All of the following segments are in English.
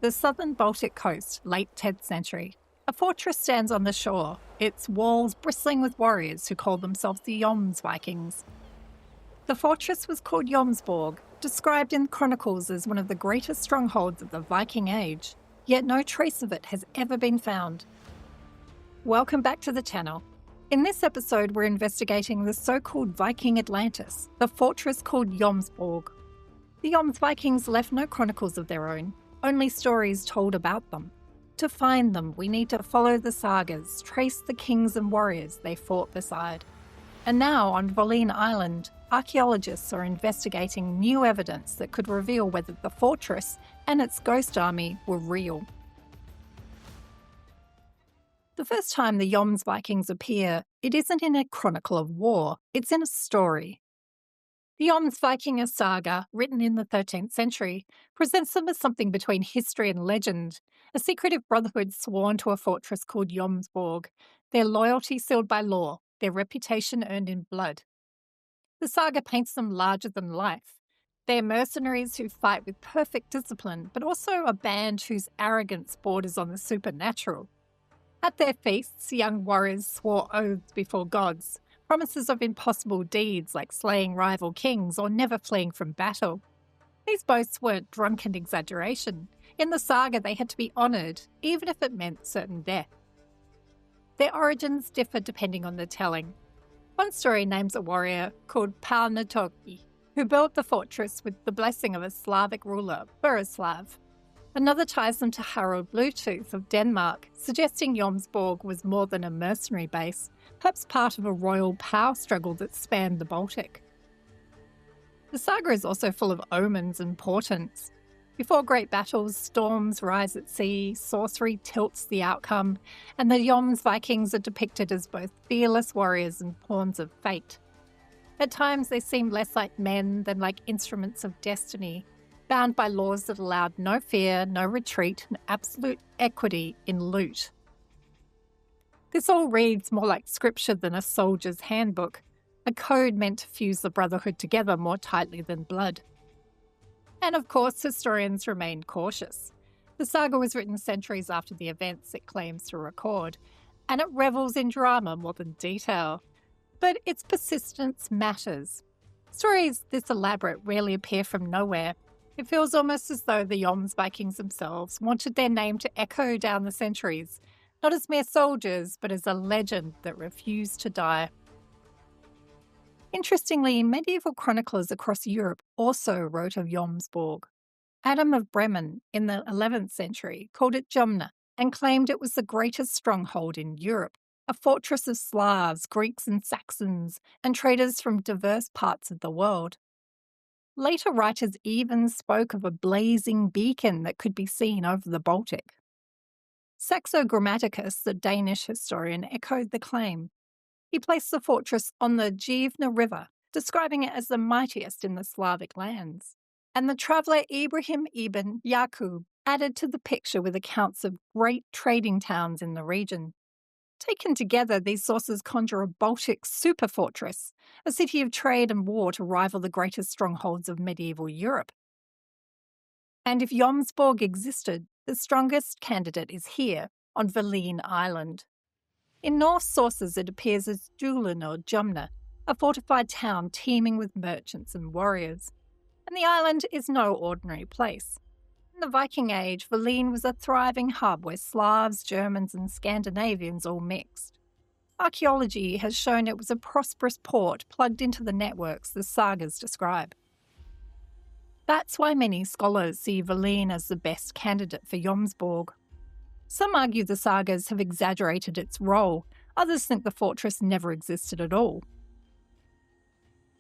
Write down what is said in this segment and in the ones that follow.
The southern Baltic coast, late 10th century. A fortress stands on the shore, its walls bristling with warriors who call themselves the Jomsvikings. The fortress was called Jomsborg, described in Chronicles as one of the greatest strongholds of the Viking Age, yet no trace of it has ever been found. Welcome back to the channel. In this episode, we're investigating the so-called Viking Atlantis, the fortress called Jomsborg. The Jomsvikings left no chronicles of their own, only stories told about them. To find them, we need to follow the sagas, trace the kings and warriors they fought beside. And now, on Wolin Island, archaeologists are investigating new evidence that could reveal whether the fortress and its ghost army were real. The first time the Jomsvikings appear, it isn't in a chronicle of war, it's in a story. The Jomsvikinga Saga, written in the 13th century, presents them as something between history and legend, a secretive brotherhood sworn to a fortress called Jomsborg, their loyalty sealed by law, their reputation earned in blood. The saga paints them larger than life. They're mercenaries who fight with perfect discipline, but also a band whose arrogance borders on the supernatural. At their feasts, young warriors swore oaths before gods, promises of impossible deeds like slaying rival kings or never fleeing from battle. These boasts weren't drunken exaggeration. In the saga, they had to be honoured, even if it meant certain death. Their origins differ depending on the telling. One story names a warrior called Palnatoki, who built the fortress with the blessing of a Slavic ruler, Borislav. Another ties them to Harald Bluetooth of Denmark, suggesting Jomsborg was more than a mercenary base, perhaps part of a royal power struggle that spanned the Baltic. The saga is also full of omens and portents. Before great battles, storms rise at sea, sorcery tilts the outcome, and the Jomsvikings are depicted as both fearless warriors and pawns of fate. At times they seem less like men than like instruments of destiny, bound by laws that allowed no fear, no retreat, and absolute equity in loot. This all reads more like scripture than a soldier's handbook, a code meant to fuse the brotherhood together more tightly than blood. And of course, historians remain cautious. The saga was written centuries after the events it claims to record, and it revels in drama more than detail. But its persistence matters. Stories this elaborate rarely appear from nowhere. It feels almost as though the Jomsvikings themselves wanted their name to echo down the centuries, not as mere soldiers, but as a legend that refused to die. Interestingly, medieval chroniclers across Europe also wrote of Jomsborg. Adam of Bremen in the 11th century called it Jomna and claimed it was the greatest stronghold in Europe, a fortress of Slavs, Greeks and Saxons, and traders from diverse parts of the world. Later writers even spoke of a blazing beacon that could be seen over the Baltic. Saxo Grammaticus, the Danish historian, echoed the claim. He placed the fortress on the Givna River, describing it as the mightiest in the Slavic lands. And the traveller Ibrahim ibn Yaqub added to the picture with accounts of great trading towns in the region. Taken together, these sources conjure a Baltic superfortress, a city of trade and war to rival the greatest strongholds of medieval Europe. And if Jomsborg existed, the strongest candidate is here, on Wolin Island. In Norse sources, it appears as Julin or Jomna, a fortified town teeming with merchants and warriors. And the island is no ordinary place. In the Viking Age, Wolin was a thriving hub where Slavs, Germans and Scandinavians all mixed. Archaeology has shown it was a prosperous port plugged into the networks the sagas describe. That's why many scholars see Wolin as the best candidate for Jomsborg. Some argue the sagas have exaggerated its role, others think the fortress never existed at all.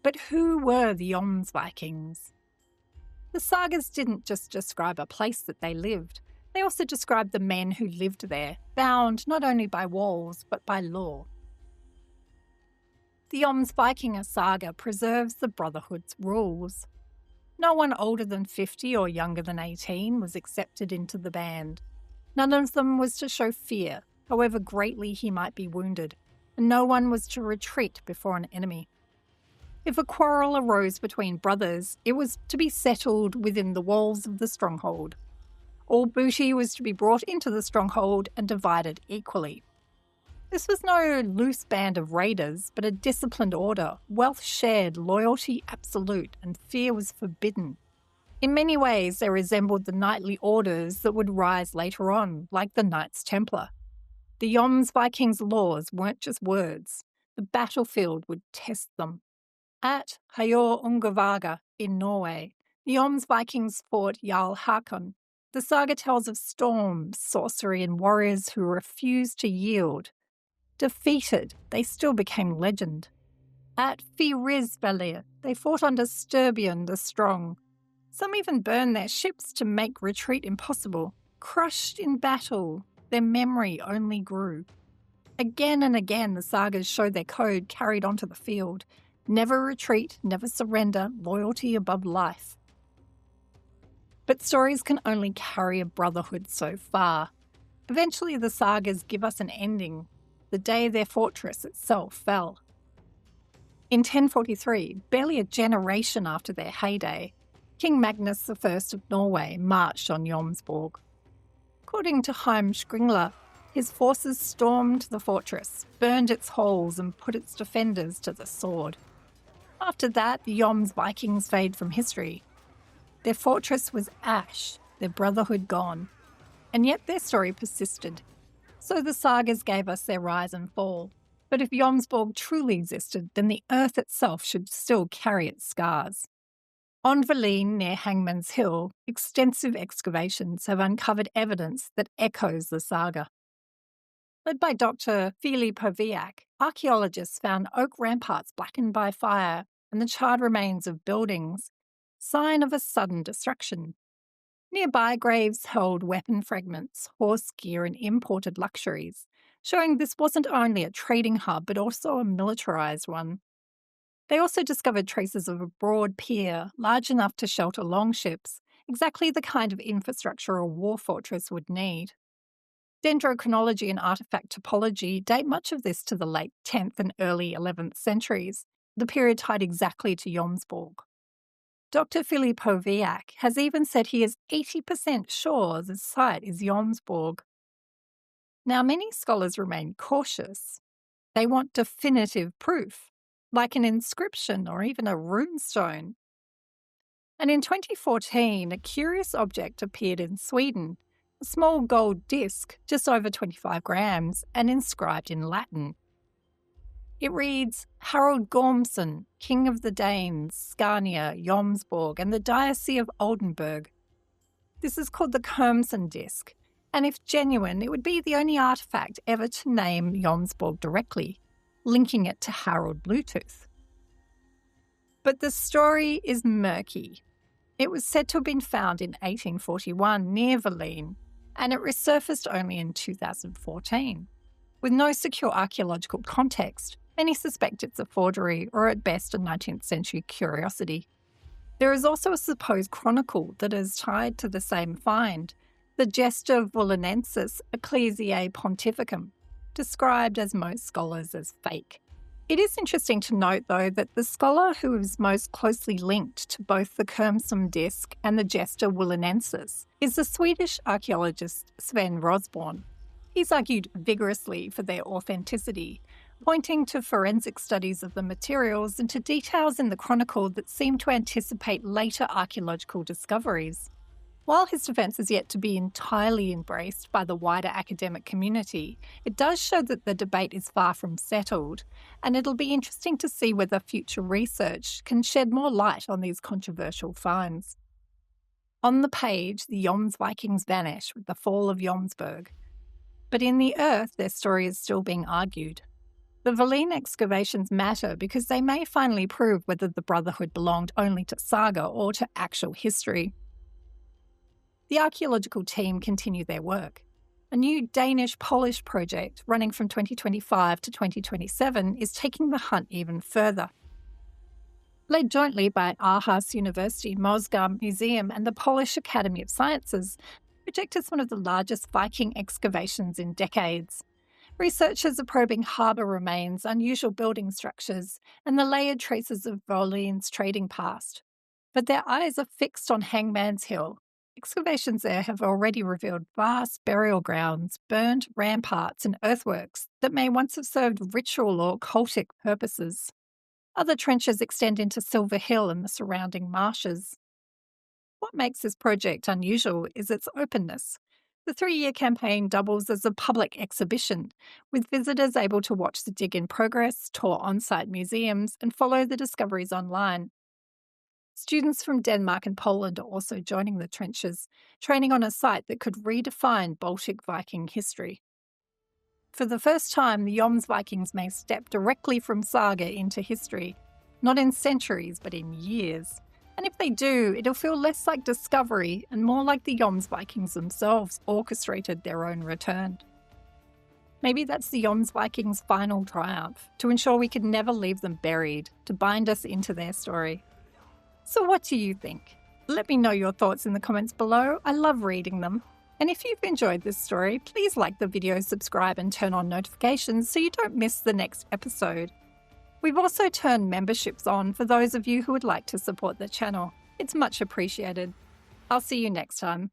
But who were the Jomsvikings? The sagas didn't just describe a place that they lived, they also described the men who lived there, bound not only by walls but by law. The Jomsvikinga Saga preserves the Brotherhood's rules. No one older than 50 or younger than 18 was accepted into the band. None of them was to show fear, however greatly he might be wounded, and no one was to retreat before an enemy. If a quarrel arose between brothers, it was to be settled within the walls of the stronghold. All booty was to be brought into the stronghold and divided equally. This was no loose band of raiders, but a disciplined order, wealth shared, loyalty absolute, and fear was forbidden. In many ways, they resembled the knightly orders that would rise later on, like the Knights Templar. The Jomsvikings' laws weren't just words. The battlefield would test them. At Hardanger in Norway, the Jomsvikings fought Jarl Hakon. The saga tells of storms, sorcery, and warriors who refused to yield. Defeated, they still became legend. At Fyrisvellir, they fought under Styrbjörn the Strong. Some even burned their ships to make retreat impossible. Crushed in battle, their memory only grew. Again and again, the sagas show their code carried onto the field. Never retreat, never surrender, loyalty above life. But stories can only carry a brotherhood so far. Eventually, the sagas give us an ending, the day their fortress itself fell. In 1043, barely a generation after their heyday, King Magnus I of Norway marched on Jomsborg. According to Heimskringla, his forces stormed the fortress, burned its halls, and put its defenders to the sword. After that, the Jomsvikings fade from history. Their fortress was ash, their brotherhood gone, and yet their story persisted. So the sagas gave us their rise and fall. But if Jomsborg truly existed, then the earth itself should still carry its scars. On Wolin, near Hangman's Hill, extensive excavations have uncovered evidence that echoes the saga. Led by Dr. Filip Powiak, archaeologists found oak ramparts blackened by fire and the charred remains of buildings, sign of a sudden destruction. Nearby graves held weapon fragments, horse gear, and imported luxuries, showing this wasn't only a trading hub but also a militarised one. They also discovered traces of a broad pier, large enough to shelter longships, exactly the kind of infrastructure a war fortress would need. Dendrochronology and artefact topology date much of this to the late 10th and early 11th centuries, the period tied exactly to Jomsborg. Dr. Filip Powiak has even said he is 80% sure the site is Jomsborg. Now, many scholars remain cautious. They want definitive proof, like an inscription or even a runestone. And in 2014, a curious object appeared in Sweden, a small gold disc, just over 25 grams, and inscribed in Latin. It reads, Harald Gormson, King of the Danes, Scania, Jomsborg, and the Diocese of Oldenburg. This is called the Curmsun disc, and if genuine, it would be the only artefact ever to name Jomsborg directly, linking it to Harald Bluetooth. But the story is murky. It was said to have been found in 1841 near Wolin, and it resurfaced only in 2014. With no secure archaeological context, many suspect it's a forgery or at best a 19th century curiosity. There is also a supposed chronicle that is tied to the same find, the Gesta Wolinensis Ecclesiae Pontificum, described as most scholars as fake. It is interesting to note, though, that the scholar who is most closely linked to both the Curmsun disc and the Gesta Wolinensis is the Swedish archaeologist Sven Rosborn. He's argued vigorously for their authenticity, pointing to forensic studies of the materials and to details in the chronicle that seem to anticipate later archaeological discoveries. While his defence is yet to be entirely embraced by the wider academic community, it does show that the debate is far from settled, and it'll be interesting to see whether future research can shed more light on these controversial finds. On the page, the Jomsvikings vanish with the fall of Jomsborg, but in the earth their story is still being argued. The Wolin excavations matter because they may finally prove whether the Brotherhood belonged only to saga or to actual history. The archaeological team continue their work. A new Danish-Polish project running from 2025 to 2027 is taking the hunt even further. Led jointly by Aarhus University Mosgar Museum and the Polish Academy of Sciences, the project is one of the largest Viking excavations in decades. Researchers are probing harbour remains, unusual building structures, and the layered traces of Wolin's trading past. But their eyes are fixed on Hangman's Hill, Excavations there have already revealed vast burial grounds, burned ramparts, and earthworks that may once have served ritual or cultic purposes. Other trenches extend into Silver Hill and the surrounding marshes. What makes this project unusual is its openness. The 3-year campaign doubles as a public exhibition, with visitors able to watch the dig in progress, tour on-site museums, and follow the discoveries online. Students from Denmark and Poland are also joining the trenches, training on a site that could redefine Baltic Viking history. For the first time, the Jomsvikings may step directly from saga into history, not in centuries, but in years. And if they do, it'll feel less like discovery and more like the Jomsvikings themselves orchestrated their own return. Maybe that's the Jomsvikings' final triumph, to ensure we could never leave them buried, to bind us into their story. So what do you think? Let me know your thoughts in the comments below. I love reading them. And if you've enjoyed this story, please like the video, subscribe, and turn on notifications so you don't miss the next episode. We've also turned memberships on for those of you who would like to support the channel. It's much appreciated. I'll see you next time.